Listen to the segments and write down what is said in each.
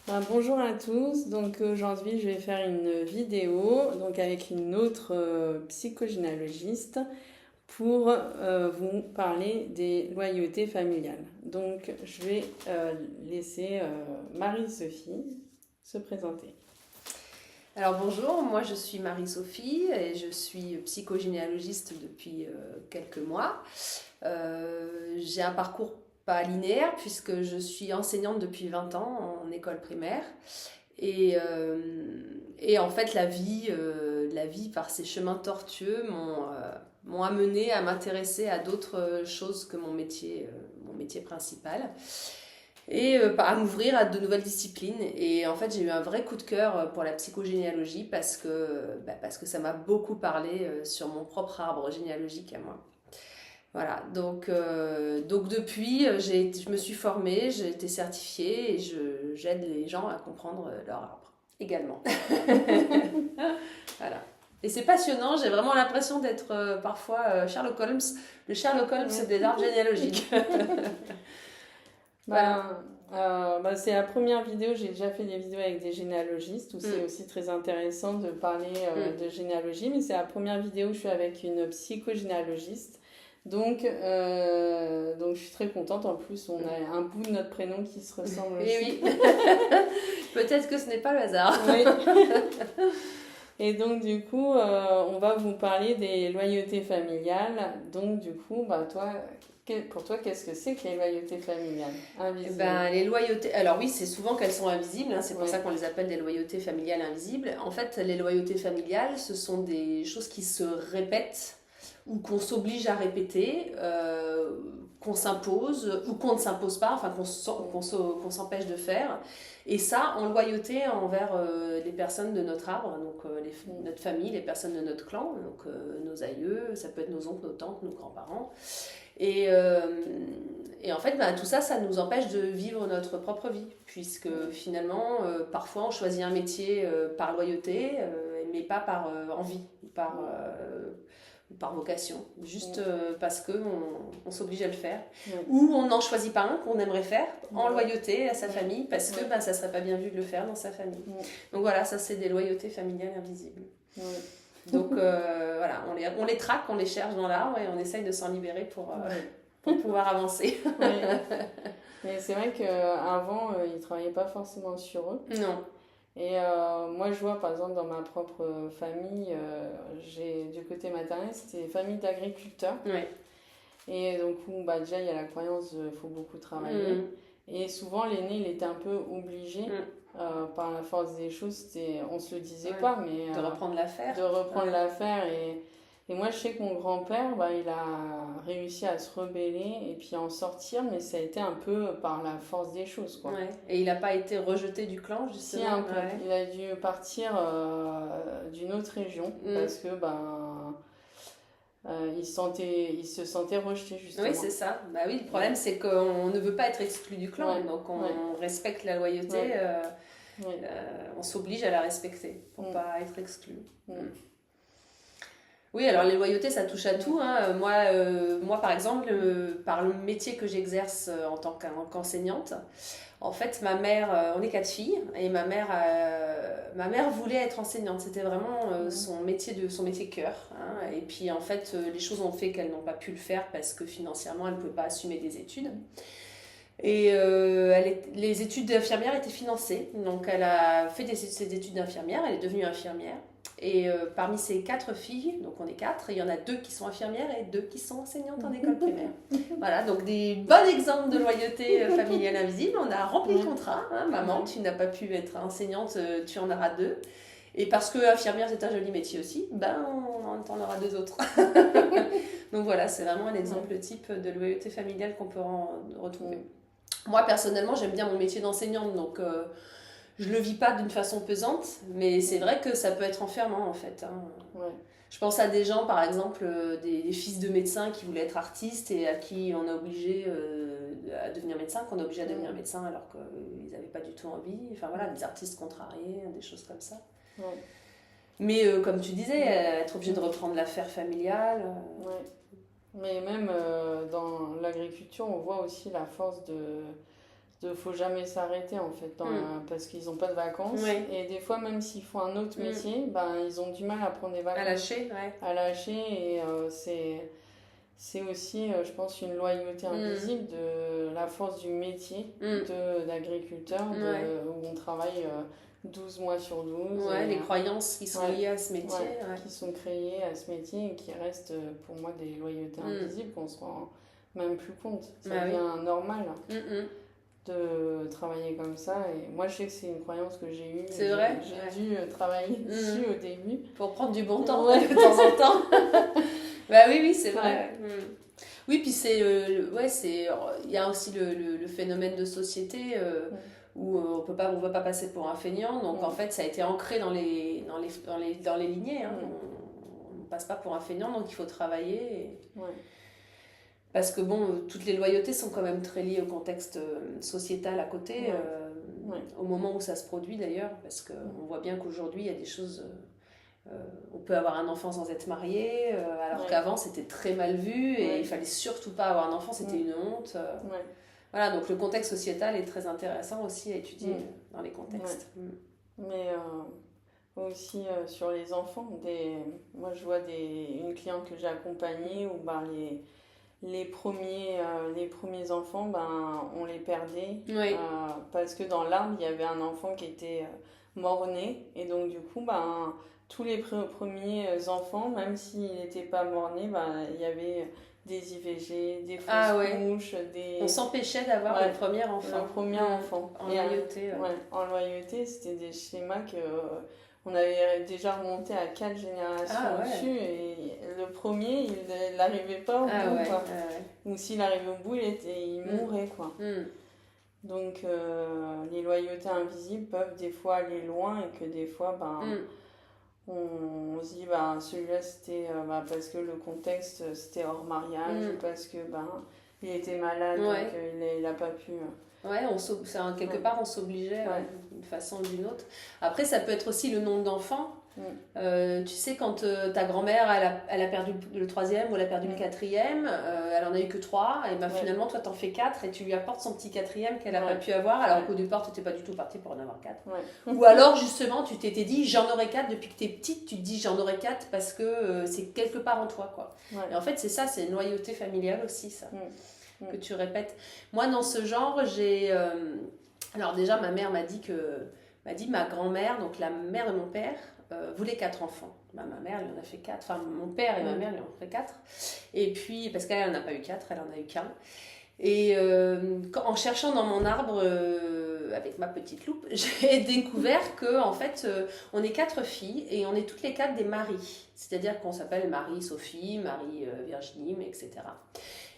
Bonjour à tous, donc aujourd'hui je vais faire une vidéo donc avec une autre psychogénéalogiste pour vous parler des loyautés familiales. Donc je vais laisser Marie-Sophie se présenter. Alors bonjour, moi je suis Marie-Sophie et je suis psychogénéalogiste depuis quelques mois. J'ai un parcours pas linéaire puisque je suis enseignante depuis 20 ans en école primaire. Et, en fait la vie par ses chemins tortueux m'ont amenée à m'intéresser à d'autres choses que mon métier principal et à m'ouvrir à de nouvelles disciplines. Et en fait, j'ai eu un vrai coup de cœur pour la psychogénéalogie parce que ça m'a beaucoup parlé sur mon propre arbre généalogique à moi. Voilà, donc depuis, je me suis formée, j'ai été certifiée et j'aide les gens à comprendre leur arbre également. Voilà. Et c'est passionnant, j'ai vraiment l'impression d'être parfois Sherlock Holmes, le Sherlock Holmes des arbres généalogiques. Voilà. C'est la première vidéo, j'ai déjà fait des vidéos avec des généalogistes où c'est aussi très intéressant de parler de généalogie, mais c'est la première vidéo où je suis avec une psychogénéalogiste. Donc je suis très contente. En plus, on a un bout de notre prénom qui se ressemble aussi. Et oui, peut-être que ce n'est pas le hasard. Oui. Et donc, du coup, on va vous parler des loyautés familiales. Donc, du coup, pour toi, qu'est-ce que c'est que les loyautés familiales invisibles? Les loyautés, alors oui, c'est souvent qu'elles sont invisibles, hein, c'est pour Ouais. ça qu'on les appelle des loyautés familiales invisibles. En fait, les loyautés familiales, ce sont des choses qui se répètent ou qu'on s'oblige à répéter, qu'on s'impose ou qu'on ne s'impose pas, enfin qu'on s'empêche de faire. Et ça, en loyauté envers les personnes de notre arbre, donc notre famille, les personnes de notre clan, donc nos aïeux, ça peut être nos oncles, nos tantes, nos grands-parents. Et, euh, et en fait, tout ça, ça nous empêche de vivre notre propre vie, puisque finalement, parfois, on choisit un métier par loyauté, mais pas par envie, par vocation, juste parce qu'on s'oblige à le faire. Ou on n'en choisit pas un qu'on aimerait faire en loyauté à sa famille, parce que ça serait pas bien vu de le faire dans sa famille. Donc voilà, ça c'est des loyautés familiales invisibles. Donc voilà, on les traque, on les cherche dans l'arbre et on essaye de s'en libérer pour pouvoir avancer. Mais c'est vrai qu'avant, ils ne travaillaient pas forcément sur eux. Non. Et moi, je vois par exemple dans ma propre famille, j'ai du côté maternel, c'était une famille d'agriculteurs. Ouais. Et donc, déjà, il y a la croyance qu'il faut beaucoup travailler. Et souvent, l'aîné, il était un peu obligé. Par la force des choses, on se le disait pas, mais de reprendre l'affaire. De reprendre l'affaire. Et moi, je sais que mon grand-père, il a réussi à se rebeller et puis à en sortir, mais ça a été un peu par la force des choses, quoi. Ouais. Et il n'a pas été rejeté du clan, justement. Si, un peu. Ouais. Il a dû partir d'une autre région parce que il se sentait rejeté, justement. Oui, c'est ça. Oui, le problème, c'est qu'on ne veut pas être exclu du clan, donc on respecte la loyauté, on s'oblige à la respecter pour pas être exclu. Oui, alors les loyautés, ça touche à tout. Hein. Moi, par exemple, par le métier que j'exerce en tant qu'enseignante, en fait, ma mère, on est 4 filles, et ma mère voulait être enseignante. C'était vraiment son métier cœur. Hein. Et puis, en fait, les choses ont fait qu'elles n'ont pas pu le faire parce que financièrement, elle ne pouvait pas assumer des études. Et les études d'infirmière étaient financées. Donc, elle a fait ses études d'infirmière, elle est devenue infirmière. Et parmi ces 4 filles, donc on est 4, il y en a 2 qui sont infirmières et 2 qui sont enseignantes en école primaire. Voilà, donc des bons exemples de loyauté familiale invisible. On a rempli le contrat. Hein, maman, tu n'as pas pu être enseignante, tu en auras 2. Et parce que infirmière c'est un joli métier aussi, on en aura 2 autres. Donc voilà, c'est vraiment un exemple type de loyauté familiale qu'on peut retrouver. Moi personnellement, j'aime bien mon métier d'enseignante, donc je le vis pas d'une façon pesante, mais c'est vrai que ça peut être enfermant en fait. Hein. Ouais. Je pense à des gens, par exemple, des fils de médecins qui voulaient être artistes et à qui on a obligé à devenir médecin, qu'on a obligé à devenir médecin alors qu'ils n'avaient pas du tout envie. Enfin voilà, des artistes contrariés, des choses comme ça. Ouais. Mais comme tu disais, être obligé de reprendre l'affaire familiale. Ouais. Mais même dans l'agriculture, on voit aussi la force de faut jamais s'arrêter en fait, parce qu'ils n'ont pas de vacances. Ouais. Et des fois, même s'ils font un autre métier, ben, ils ont du mal à prendre des vacances. À lâcher. Et c'est aussi, je pense, une loyauté invisible de la force du métier d'agriculteur, où on travaille 12 mois sur 12. Ouais, les croyances qui sont liées à ce métier. Qui sont créées à ce métier et qui restent pour moi des loyautés invisibles qu'on se rend même plus compte. Ça devient normal de travailler comme ça. Et moi, je sais que c'est une croyance que j'ai eue. C'est vrai. J'ai dû travailler dessus au début. Pour prendre du bon temps de temps en temps. Bah oui, c'est vrai. Oui, puis il y a aussi le phénomène de société où on ne veut pas passer pour un feignant. Donc en fait, ça a été ancré dans les lignées. Hein. On ne passe pas pour un feignant, donc il faut travailler. Parce que bon, toutes les loyautés sont quand même très liées au contexte sociétal à côté, au moment où ça se produit d'ailleurs, parce qu'on voit bien qu'aujourd'hui, il y a des choses... on peut avoir un enfant sans être marié, alors qu'avant c'était très mal vu et il fallait surtout pas avoir un enfant, c'était une honte. Voilà, donc le contexte sociétal est très intéressant aussi à étudier dans les contextes. Mais aussi sur les enfants, moi je vois une cliente que j'ai accompagnée où les premiers enfants, on les perdait parce que dans l'arbre, il y avait un enfant qui était mort-né. Et donc, du coup, tous les premiers enfants, même s'il n'était pas mort-né, il y avait des IVG, des fausses couches. On s'empêchait d'avoir le premier enfant. Le premier enfant. En loyauté. En loyauté, c'était des schémas on avait déjà remonté à 4 générations dessus et le premier, il n'arrivait pas au bout. Ou s'il arrivait au bout, il mourait. Donc les loyautés invisibles peuvent des fois aller loin et que des fois, on se dit celui-là c'était parce que le contexte c'était hors mariage ou parce que il était malade donc il n'a pas pu... quelque part on s'obligeait d'une façon ou d'une autre. Après ça peut être aussi le nombre d'enfants. Tu sais quand ta grand-mère elle a perdu le 3e ou elle a perdu le 4e, elle en a eu que 3 et finalement toi t'en fais 4 et tu lui apportes son petit 4e qu'elle n'a pas pu avoir alors qu'au départ tu n'étais pas du tout partie pour en avoir 4 ou alors justement tu t'étais dit j'en aurai 4 depuis que t'es petite, tu te dis j'en aurai 4 parce que c'est quelque part en toi et en fait c'est ça, c'est une loyauté familiale aussi ça que tu répètes. Moi dans ce genre j'ai alors déjà ma mère m'a dit ma grand-mère, donc la mère de mon père voulait 4 enfants. Ma mère elle en a fait 4, enfin mon père et ma mère lui en ont fait 4 et puis parce qu'elle n'en a pas eu 4, elle en a eu qu'un et en cherchant dans mon arbre avec ma petite loupe j'ai découvert que en fait on est 4 filles et on est toutes les 4 des Marie, c'est-à-dire qu'on s'appelle Marie Sophie, Marie Virginie, etc.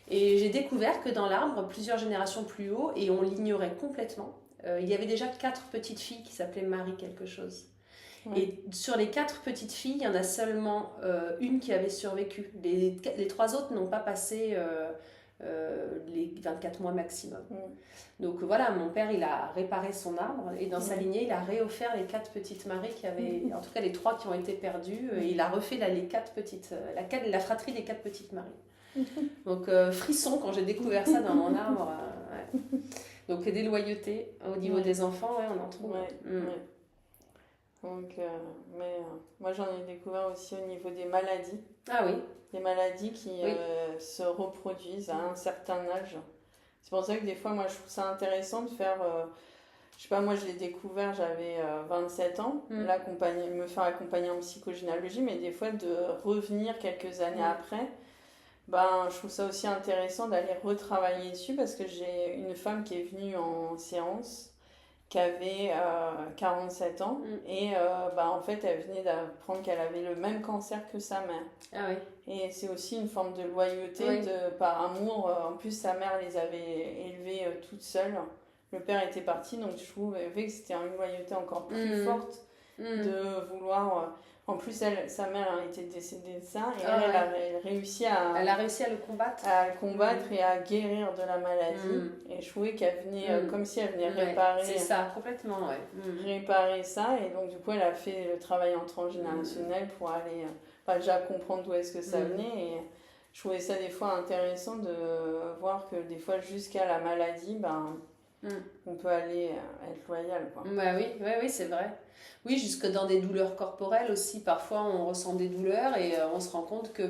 Et j'ai découvert que dans l'arbre, plusieurs générations plus haut, et on l'ignorait complètement, il y avait déjà 4 petites filles qui s'appelaient Marie quelque chose. Et sur les 4 petites filles, il y en a seulement une qui avait survécu. Les 3 autres n'ont pas passé les 24 mois maximum. Donc voilà, mon père, il a réparé son arbre et dans sa lignée, il a réoffert les 4 petites Marie qui avaient, en tout cas les 3 qui ont été perdues, et il a refait les 4 petites, la fratrie des 4 petites Marie. Donc frisson quand j'ai découvert ça dans mon arbre. Donc des loyautés au niveau des enfants, on en trouve. Donc, moi j'en ai découvert aussi au niveau des maladies. Ah oui. Des maladies qui se reproduisent à un certain âge. C'est pour ça que des fois, moi je trouve ça intéressant de faire. Je sais pas, moi je l'ai découvert, j'avais 27 ans, me faire accompagner en psychogénéalogie, mais des fois de revenir quelques années après. Je trouve ça aussi intéressant d'aller retravailler dessus parce que j'ai une femme qui est venue en séance qui avait 47 ans et en fait elle venait d'apprendre qu'elle avait le même cancer que sa mère. Ah oui. Et c'est aussi une forme de loyauté par amour. En plus sa mère les avait élevées toutes seules. Le père était parti donc je trouvais que c'était une loyauté encore plus forte de vouloir... En plus, sa mère était décédée de ça et elle a réussi à... Elle a réussi à le combattre. À le combattre et à guérir de la maladie. Et je trouvais qu'elle venait, comme si elle venait réparer... C'est ça, complètement, réparer ça. Et donc, du coup, elle a fait le travail en transgénérationnel pour aller déjà comprendre d'où est-ce que ça venait. Et je trouvais ça des fois intéressant de voir que des fois, jusqu'à la maladie, Mm. on peut aller être loyal, quoi. Bah oui, ouais, oui, c'est vrai. Oui, jusque dans des douleurs corporelles aussi, parfois on ressent des douleurs et on se rend compte que,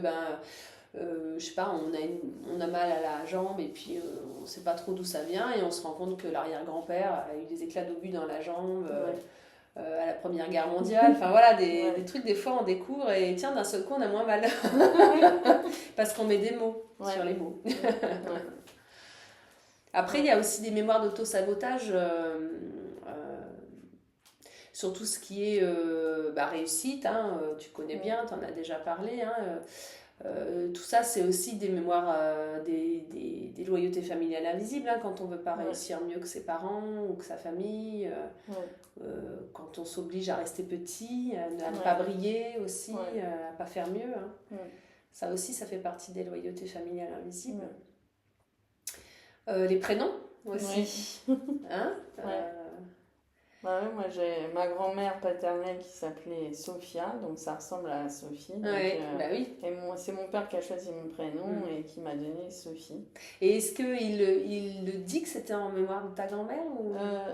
je sais pas, on a mal à la jambe et puis on sait pas trop d'où ça vient et on se rend compte que l'arrière-grand-père a eu des éclats d'obus dans la jambe à la Première Guerre mondiale. Enfin voilà, des trucs, des fois on découvre et tiens, d'un seul coup on a moins mal. Parce qu'on met des mots sur les mots. Après, il y a aussi des mémoires d'auto-sabotage. Sur tout ce qui est réussite, hein, tu connais bien, tu en as déjà parlé. Hein, tout ça, c'est aussi des mémoires, des loyautés familiales invisibles, hein, quand on ne veut pas réussir mieux que ses parents ou que sa famille, quand on s'oblige à rester petit, à ne pas briller aussi, à ne pas faire mieux. Hein. Ça aussi, ça fait partie des loyautés familiales invisibles. Les prénoms aussi. Hein moi j'ai ma grand-mère paternelle qui s'appelait Sophia, donc ça ressemble à Sophie. Donc, et c'est mon père qui a choisi mon prénom et qui m'a donné Sophie. Et est-ce qu'il le dit que c'était en mémoire de ta grand-mère ou...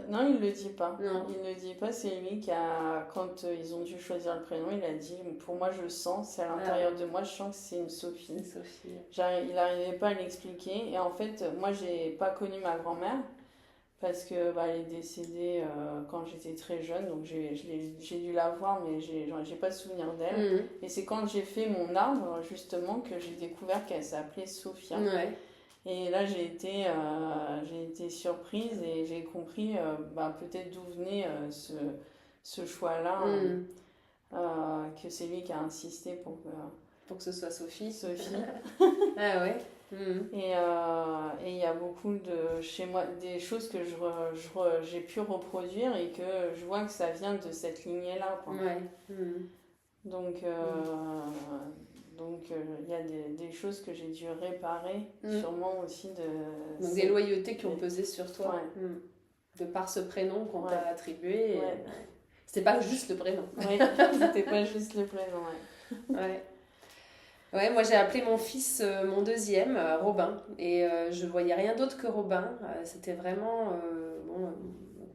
Non, il le dit pas. Non. Il le dit pas, c'est lui qui a, quand ils ont dû choisir le prénom, il a dit, pour moi je le sens, c'est à l'intérieur de moi, je sens que c'est une Sophie. Il n'arrivait pas à l'expliquer et en fait, moi j'ai pas connu ma grand-mère. Parce que elle est décédée quand j'étais très jeune, donc j'ai dû la voir, mais j'ai pas de souvenir d'elle. Et c'est quand j'ai fait mon arbre, justement, que j'ai découvert qu'elle s'appelait Sophia. Et là, j'ai été surprise et j'ai compris peut-être d'où venait ce choix-là, que c'est lui qui a insisté pour que ce soit Sophie. Ah ouais. Et il y a beaucoup chez moi des choses que j'ai pu reproduire et que je vois que ça vient de cette lignée-là. Quoi. Donc il y a des choses que j'ai dû réparer, sûrement aussi donc des loyautés qui ont pesé sur toi, de par ce prénom qu'on t'a attribué. C'était pas juste le prénom. Oui, c'était pas juste le prénom, Ouais, moi j'ai appelé mon fils, mon deuxième, Robin, et je voyais rien d'autre que Robin. C'était vraiment...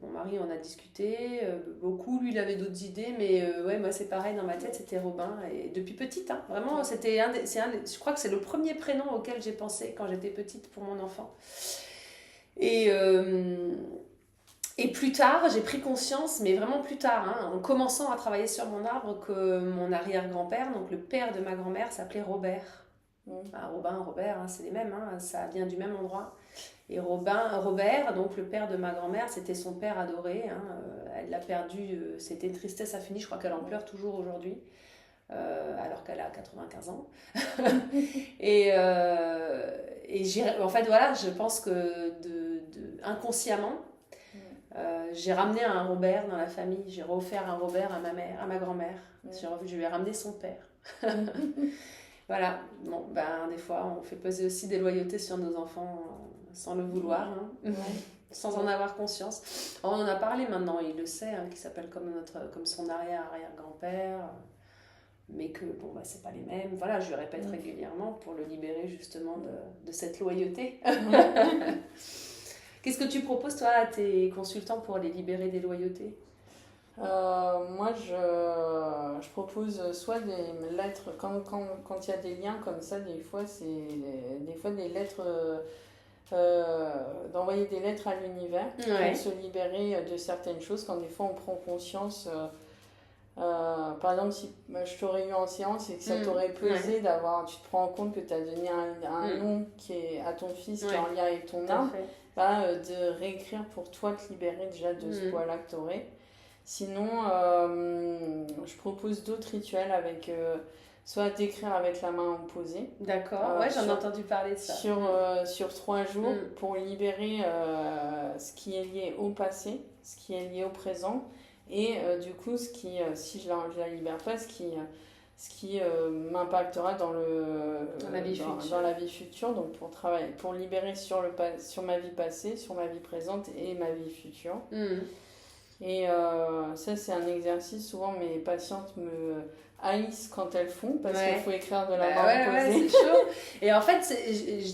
mon mari en a discuté beaucoup, lui il avait d'autres idées, mais moi c'est pareil, dans ma tête c'était Robin, et depuis petite, hein, vraiment, je crois que c'est le premier prénom auquel j'ai pensé quand j'étais petite pour mon enfant. Et plus tard, j'ai pris conscience, mais vraiment plus tard, hein, en commençant à travailler sur mon arbre, que mon arrière-grand-père, donc le père de ma grand-mère, s'appelait Robert. Robin, Robert, hein, c'est les mêmes, hein, ça vient du même endroit. Et Robert, donc le père de ma grand-mère, c'était son père adoré. Hein, elle l'a perdu, c'était une tristesse infinie, je crois qu'elle en pleure toujours aujourd'hui, alors qu'elle a 95 ans. En fait, voilà, je pense que inconsciemment, j'ai ramené un Robert dans la famille, j'ai offert un Robert à ma grand-mère. Je lui ai ramené son père. Voilà, bon, des fois on fait peser aussi des loyautés sur nos enfants sans le vouloir, hein. Sans en avoir conscience. On en a parlé maintenant, il le sait, hein, qui s'appelle comme son arrière-grand-père, mais que c'est pas les mêmes. Voilà, je lui répète régulièrement pour le libérer justement de cette loyauté. Qu'est-ce que tu proposes, toi, à tes consultants pour les libérer des loyautés ? Moi, je propose soit des lettres, quand il y a des liens comme ça, des fois, c'est des lettres, d'envoyer des lettres à l'univers pour se libérer de certaines choses, quand des fois on prend conscience... par exemple, si je t'aurais eu en séance et que ça t'aurait pesé tu te rends compte que tu as donné un nom qui est à ton fils qui est en lien avec ton âme, de réécrire pour toi, te libérer déjà de ce poids-là que tu aurais. Sinon, je propose d'autres rituels avec soit d'écrire avec la main opposée. D'accord, j'en ai entendu parler de ça. Sur 3 jours pour libérer ce qui est lié au passé, ce qui est lié au présent. Et du coup, si je la libère pas, ce qui m'impactera dans la vie future, donc pour libérer sur ma vie passée, sur ma vie présente et ma vie future. Et ça, c'est un exercice, souvent mes patientes me haïssent quand elles font, parce qu'il faut écrire de la barre posée. Ouais, c'est chaud. Et en fait,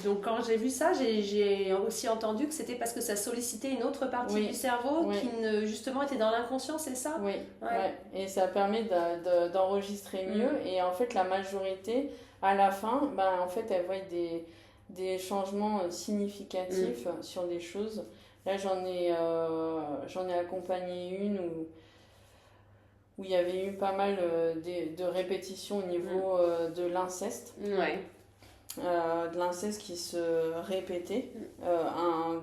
donc quand j'ai vu ça, j'ai aussi entendu que c'était parce que ça sollicitait une autre partie du cerveau qui justement était dans l'inconscient, c'est ça? Oui, et ça permet d'enregistrer mieux. Et en fait, la majorité, à la fin, en fait, elles voient des changements significatifs sur des choses. Là, j'en ai accompagné une où il y avait eu pas mal de répétitions au niveau de l'inceste. De l'inceste qui se répétait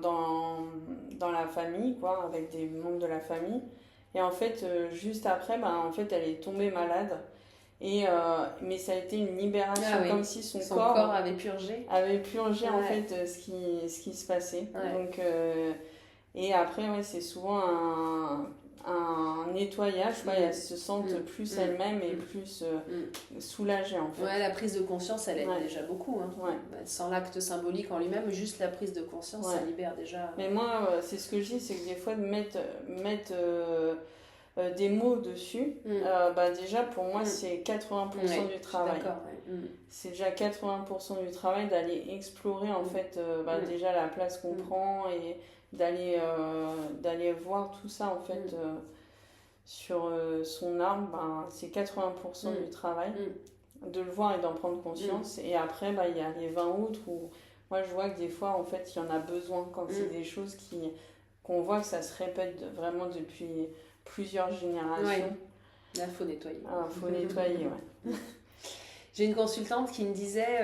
dans la famille, quoi, avec des membres de la famille. Et en fait, juste après, en fait, elle est tombée malade. Mais ça a été une libération, comme si son corps avait purgé. En fait ce qui se passait. Donc, et après, c'est souvent un nettoyage, elles se sentent plus elles-mêmes et plus soulagées en fait. La prise de conscience, elle aide déjà beaucoup. Sans l'acte symbolique en lui-même, juste la prise de conscience, ça libère déjà. Mais moi, c'est ce que je dis, c'est que des fois, de mettre des mots dessus, déjà pour moi, c'est 80% du travail. C'est déjà 80% du travail d'aller explorer en fait déjà la place qu'on prend et d'aller voir tout ça en fait sur son arbre. C'est 80% du travail de le voir et d'en prendre conscience. Et après il y a les 20 autres où moi je vois que des fois en fait il y en a besoin quand c'est des choses qu'on voit que ça se répète vraiment depuis plusieurs générations. Là faut nettoyer. Faut nettoyer, J'ai une consultante qui me disait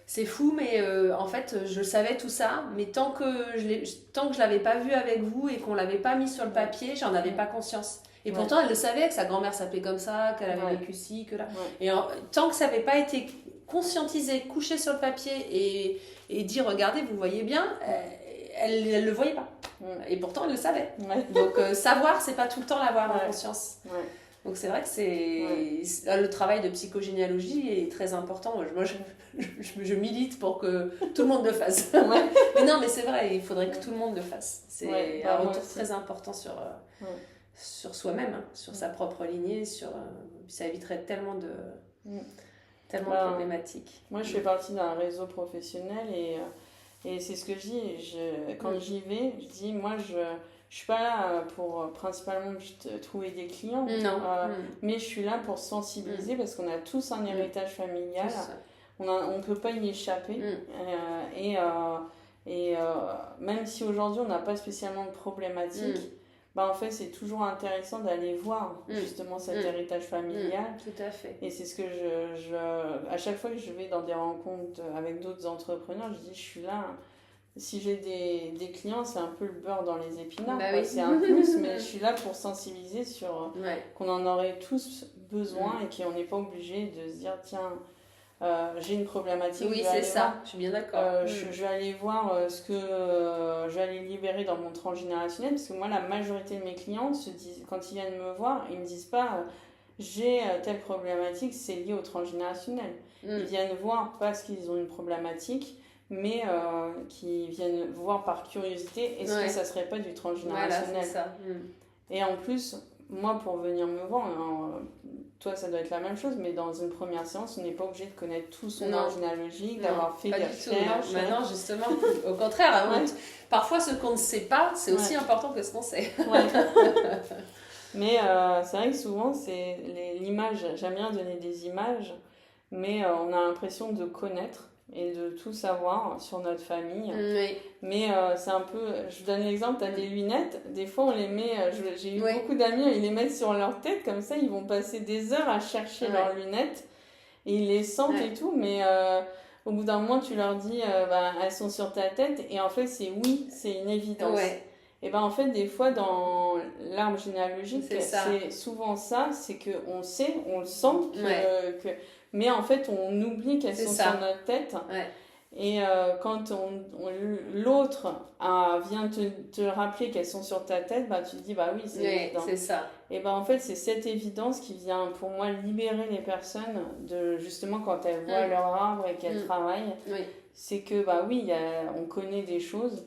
c'est fou, mais en fait, je savais tout ça, mais tant que je l'avais pas vu avec vous et qu'on l'avait pas mis sur le papier, j'en avais pas conscience. Et pourtant, elle le savait, que sa grand-mère s'appelait comme ça, qu'elle avait vécu ci, que là. Et tant que ça n'avait pas été conscientisé, couché sur le papier et dit, regardez, vous voyez bien, elle le voyait pas. Et pourtant, elle le savait. Donc, savoir, c'est pas tout le temps l'avoir en conscience. Donc c'est vrai que le travail de psychogénéalogie est très important. Moi, je milite pour que tout le monde le fasse. Mais non, mais c'est vrai, il faudrait que tout le monde le fasse. C'est un retour très important sur soi-même, sur sa propre lignée, ça éviterait tellement de problématiques. Moi, je fais partie d'un réseau professionnel et c'est ce que je dis. Quand j'y vais, je dis, moi, je suis pas là pour principalement trouver des clients, mais je suis là pour sensibiliser parce qu'on a tous un héritage familial, on peut pas y échapper. Et même si aujourd'hui on n'a pas spécialement de problématique, en fait c'est toujours intéressant d'aller voir justement cet héritage familial. Tout à fait. Et c'est ce que à chaque fois que je vais dans des rencontres avec d'autres entrepreneurs, je dis je suis là. Si j'ai des clients, c'est un peu le beurre dans les épinards. C'est un plus, mais je suis là pour sensibiliser sur qu'on en aurait tous besoin et qu'on n'est pas obligé de se dire tiens, j'ai une problématique. Oui, c'est ça, je suis bien d'accord. Je vais aller voir ce que je vais aller libérer dans mon transgénérationnel, parce que moi, la majorité de mes clients se disent, quand ils viennent me voir, ils ne me disent pas j'ai telle problématique, c'est lié au transgénérationnel. Ils viennent voir parce qu'ils ont une problématique, mais qui viennent voir par curiosité est-ce que ça serait pas du transgénérationnel. Voilà, c'est ça. Et en plus, moi pour venir me voir, toi ça doit être la même chose, mais dans une première séance on n'est pas obligé de connaître tout son arbre généalogique, d'avoir fait des recherches. Maintenant justement, au contraire, parfois ce qu'on ne sait pas c'est aussi important que ce qu'on sait. Mais c'est vrai que souvent c'est l'image, j'aime bien donner des images, mais on a l'impression de connaître et de tout savoir sur notre famille. Mais c'est un peu... Je donne l'exemple, tu as des lunettes, des fois on les met... J'ai eu beaucoup d'amis, ils les mettent sur leur tête, comme ça ils vont passer des heures à chercher leurs lunettes, et ils les sentent et tout, mais au bout d'un moment tu leur dis elles sont sur ta tête, et en fait c'est une évidence. Et en fait des fois dans l'arbre généalogique, c'est souvent ça, c'est qu'on sait, on le sent, mais en fait on oublie qu'elles sont sur notre tête. Et quand l'autre vient te rappeler qu'elles sont sur ta tête, tu te dis oui, c'est évident. C'est ça. Et en fait c'est cette évidence qui vient pour moi libérer les personnes de justement quand elles voient leur arbre et qu'elles travaillent, c'est que, bah oui, on connaît des choses,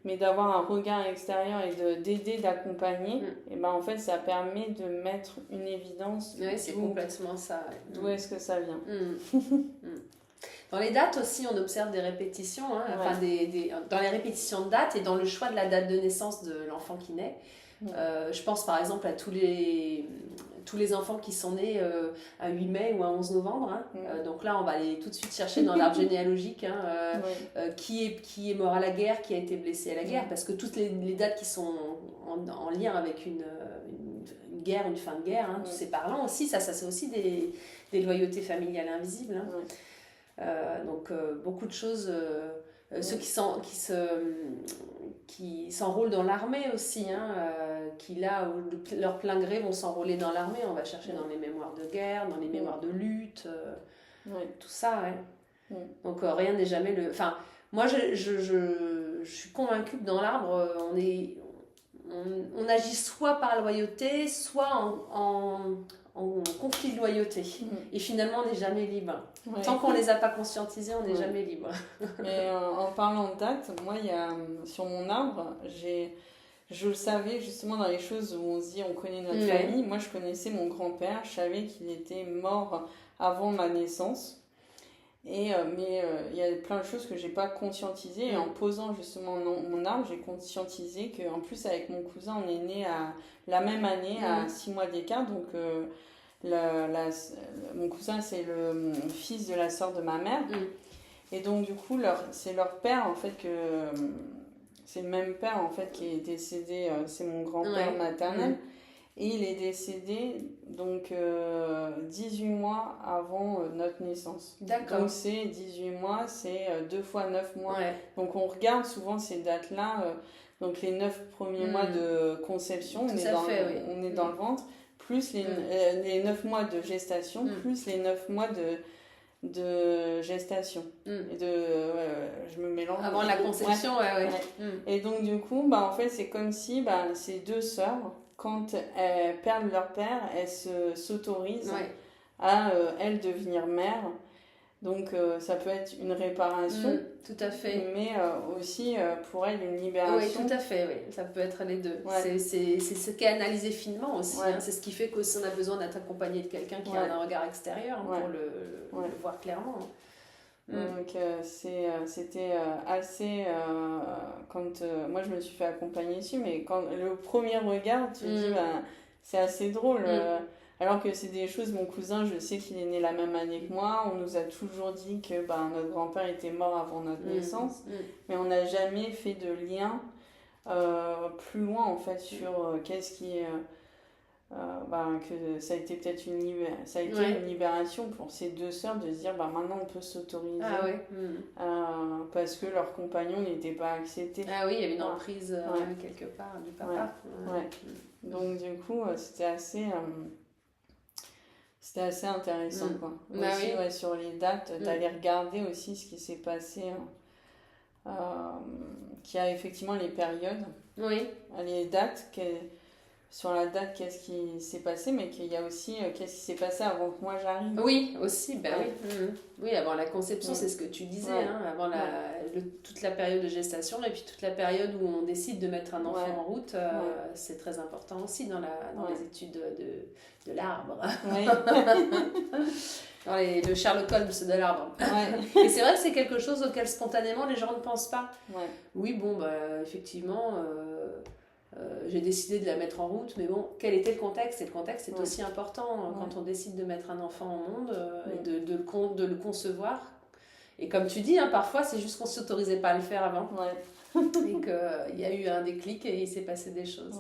mais d'avoir un regard extérieur et d'aider, d'accompagner, et ben en fait, ça permet de mettre une évidence. Oui, c'est complètement ça. Ouais. D'où est-ce que ça vient. Dans les dates aussi, on observe des répétitions, hein, enfin dans les répétitions de dates et dans le choix de la date de naissance de l'enfant qui naît. Je pense par exemple à tous les enfants qui sont nés à 8 mai ou à 11 novembre. Hein. Donc là, on va aller tout de suite chercher dans l'arbre généalogique qui est mort à la guerre, qui a été blessé à la guerre, parce que toutes les dates qui sont en lien avec une guerre, une fin de guerre, hein, tous ces parlants aussi, ça c'est aussi des loyautés familiales invisibles. Hein. Donc beaucoup de choses... ceux qui s'enrôlent dans l'armée aussi, hein, qui là, leur plein gré vont s'enrôler dans l'armée, on va chercher dans les mémoires de guerre, dans les mémoires de lutte, tout ça. Ouais. Donc rien n'est jamais le... Enfin, moi je suis convaincue que dans l'arbre, on agit soit par loyauté, soit en conflit de loyauté. Et finalement, on n'est jamais libre. Ouais. Tant qu'on ne les a pas conscientisés, on n'est jamais libre. Mais en parlant de date, moi, sur mon arbre, je le savais justement dans les choses où on se dit on connaît notre famille. Moi, je connaissais mon grand-père, je savais qu'il était mort avant ma naissance. Mais il y a plein de choses que j'ai pas conscientisées. Et en posant justement mon arbre, j'ai conscientisé qu'en plus, avec mon cousin, on est nés à la même année, à 6 mois d'écart. Donc, mon cousin, c'est le fils de la sœur de ma mère. Et donc, du coup, c'est leur père, en fait, c'est le même père, en fait, qui est décédé. C'est mon grand-père maternel. Et il est décédé donc 18 mois avant notre naissance. D'accord. Donc c'est 18 mois, c'est 2 fois 9 mois. Ouais. Donc on regarde souvent ces dates-là, donc les 9 premiers mois de conception, on est dans le ventre, plus les 9 mois de gestation, plus les 9 mois de gestation. Et je me mélange. Avant la conception, ouais. Et donc du coup, en fait c'est comme si ces deux sœurs, quand elles perdent leur père, elles s'autorisent à elles devenir mères. Donc ça peut être une réparation, tout à fait. Mais aussi pour elles une libération. Oui, tout à fait, oui. Ça peut être les deux. Ouais. C'est ce qui est analysé finement aussi. Hein. C'est ce qui fait qu'aussi on a besoin d'être accompagné de quelqu'un qui a un regard extérieur pour le voir clairement. Donc c'était assez quand moi je me suis fait accompagner dessus, mais quand le premier regard tu te dis c'est assez drôle alors que c'est des choses, mon cousin je sais qu'il est né la même année que moi, on nous a toujours dit que notre grand-père était mort avant notre naissance, mais on n'a jamais fait de lien plus loin en fait sur qu'est-ce qui est que ça a été peut-être une libération pour ces deux sœurs de se dire maintenant on peut s'autoriser parce que leurs compagnons n'étaient pas acceptés. Ah oui, il y avait une emprise quelque part du papa. Donc du coup c'était assez intéressant quoi. Aussi, sur les dates d'aller regarder aussi ce qui s'est passé qu'il y a effectivement les périodes, les dates sur la date, qu'est-ce qui s'est passé, mais qu'il y a aussi qu'est-ce qui s'est passé avant que moi j'arrive. Oui, aussi, oui, avant la conception, c'est ce que tu disais, avant toute la période de gestation, et puis toute la période où on décide de mettre un enfant en route, c'est très important aussi dans les études de l'arbre. Oui. Dans le Sherlock Holmes de l'arbre. Et c'est vrai que c'est quelque chose auquel spontanément les gens ne pensent pas. Oui, effectivement... j'ai décidé de la mettre en route, mais bon, quel était le contexte ? Et le contexte est aussi important quand on décide de mettre un enfant au monde et de le concevoir. Et comme tu dis, parfois c'est juste qu'on ne s'autorisait pas à le faire avant. Et qu'il y a eu un déclic et il s'est passé des choses.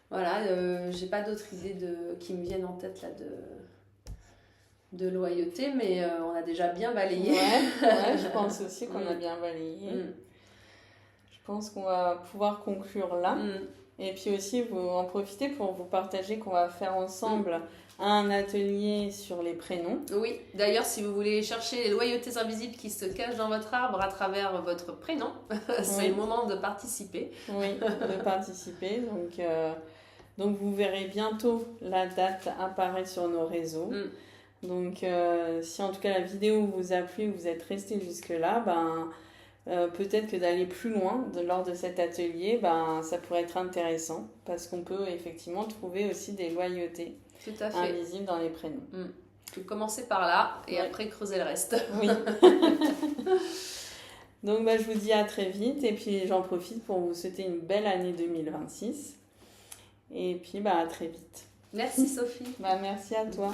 Voilà, j'ai pas d'autres idées qui me viennent en tête là de loyauté, mais on a déjà bien balayé. Je pense aussi qu'on a bien balayé. Je pense qu'on va pouvoir conclure là. Et puis aussi, vous en profitez pour vous partager qu'on va faire ensemble un atelier sur les prénoms. Oui, d'ailleurs, si vous voulez chercher les loyautés invisibles qui se cachent dans votre arbre à travers votre prénom, c'est le moment de participer. Oui, de participer. Donc vous verrez bientôt la date apparaître sur nos réseaux. Donc, si en tout cas la vidéo vous a plu, vous êtes resté jusque-là, peut-être que d'aller plus loin lors de cet atelier, ça pourrait être intéressant parce qu'on peut effectivement trouver aussi des loyautés Tout à fait. invisibles dans les prénoms. Tu peux commencer par là et après creuser le reste. Oui. Donc, je vous dis à très vite et puis j'en profite pour vous souhaiter une belle année 2026. Et puis, à très vite. Merci Sophie. Merci à toi.